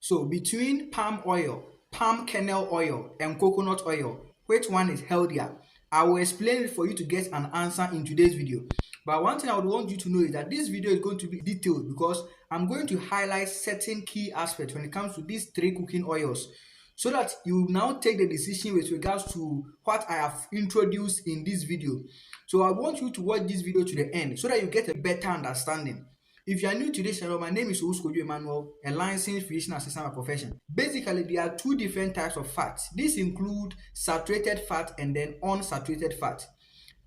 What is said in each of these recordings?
So between palm oil, palm kernel oil, and coconut oil, which one is healthier? I will explain it for you to get an answer in today's video. But one thing I would want you to know is that this video is going to be detailed because I'm going to highlight certain key aspects when it comes to these three cooking oils, so that you now take the decision with regards to what I have introduced in this video. So I want you to watch this video to the end so that you get a better understanding. If you are new to this channel, my name is Ouskojo Emmanuel, a licensed physician assistant by profession. Basically, there are two different types of fats. These include saturated fat and then unsaturated fat.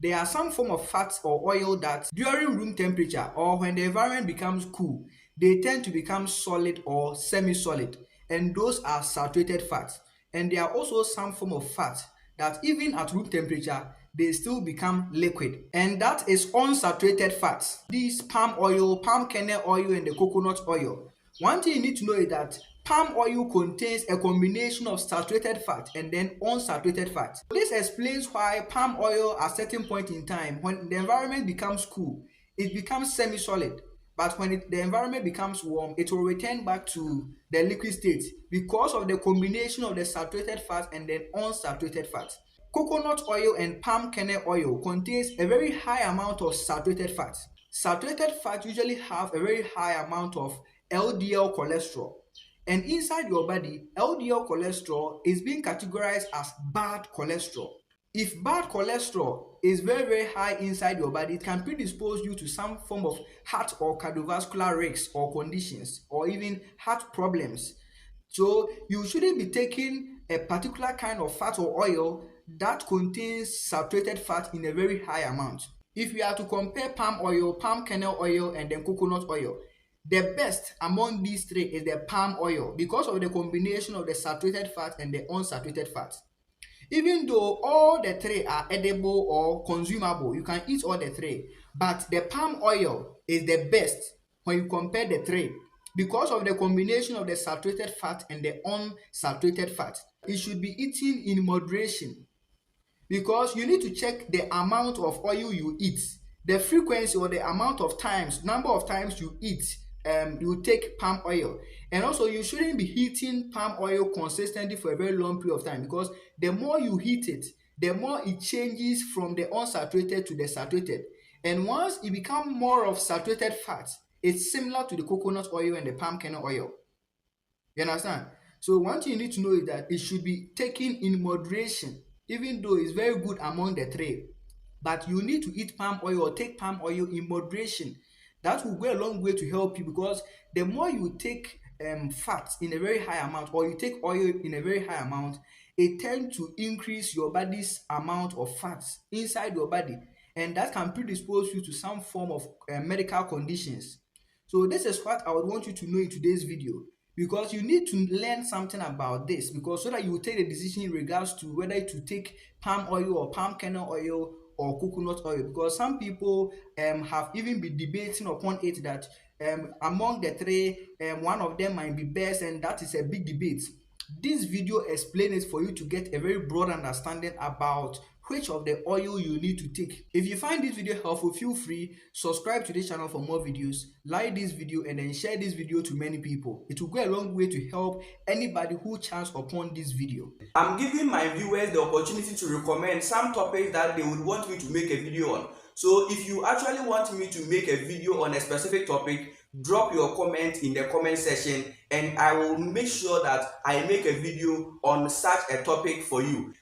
There are some form of fats or oil that during room temperature or when the environment becomes cool, they tend to become solid or semi-solid, and those are saturated fats. And there are also some form of fat that even at room temperature, they still become liquid, and that is unsaturated fats. These palm oil, palm kernel oil, and the coconut oil. One thing you need to know is that palm oil contains a combination of saturated fat and then unsaturated fat. This explains why palm oil at a certain point in time, when the environment becomes cool, it becomes semi-solid. But when the environment becomes warm, it will return back to the liquid state because of the combination of the saturated fat and then unsaturated fat. Coconut oil and palm kernel oil contains a very high amount of saturated fat. Saturated fat usually have a very high amount of LDL cholesterol. And inside your body, LDL cholesterol is being categorized as bad cholesterol. If bad cholesterol is very high inside your body, it can predispose you to some form of heart or cardiovascular risks or conditions, or even heart problems. So you shouldn't be taking a particular kind of fat or oil that contains saturated fat in a very high amount. If we are to compare palm oil, palm kernel oil, and then coconut oil, the best among these three is the palm oil because of the combination of the saturated fat and the unsaturated fat. Even though all the three are edible or consumable, you can eat all the three, but the palm oil is the best when you compare the three because of the combination of the saturated fat and the unsaturated fat. It should be eaten in moderation because you need to check the amount of oil you eat, the frequency or the amount of times, number of times you eat. You take palm oil, and also you shouldn't be heating palm oil consistently for a very long period of time because the more you heat it, the more it changes from the unsaturated to the saturated. And once it becomes more of saturated fat, it's similar to the coconut oil and the palm kernel oil. You understand? So one thing you need to know is that it should be taken in moderation, even though it's very good among the three. But you need to eat palm oil or take palm oil in moderation. That will go a long way to help you because the more you take fat in a very high amount or you take oil in a very high amount, it tends to increase your body's amount of fats inside your body, and that can predispose you to some form of medical conditions. So this is what I would want you to know in today's video, because you need to learn something about this, because so that you will take a decision in regards to whether to take palm oil or palm kernel oil or coconut oil, because some people have even been debating upon it that among the three, one of them might be best, and that is a big debate. This video explains it for you to get a very broad understanding about which of the oil you need to take. If you find this video helpful, feel free subscribe to this channel for more videos, like this video, and then share this video to many people. It will go a long way to help anybody who chance upon this video. I'm giving my viewers the opportunity to recommend some topics that they would want me to make a video on. So if you actually want me to make a video on a specific topic, drop your comment in the comment section and I will make sure that I make a video on such a topic for you.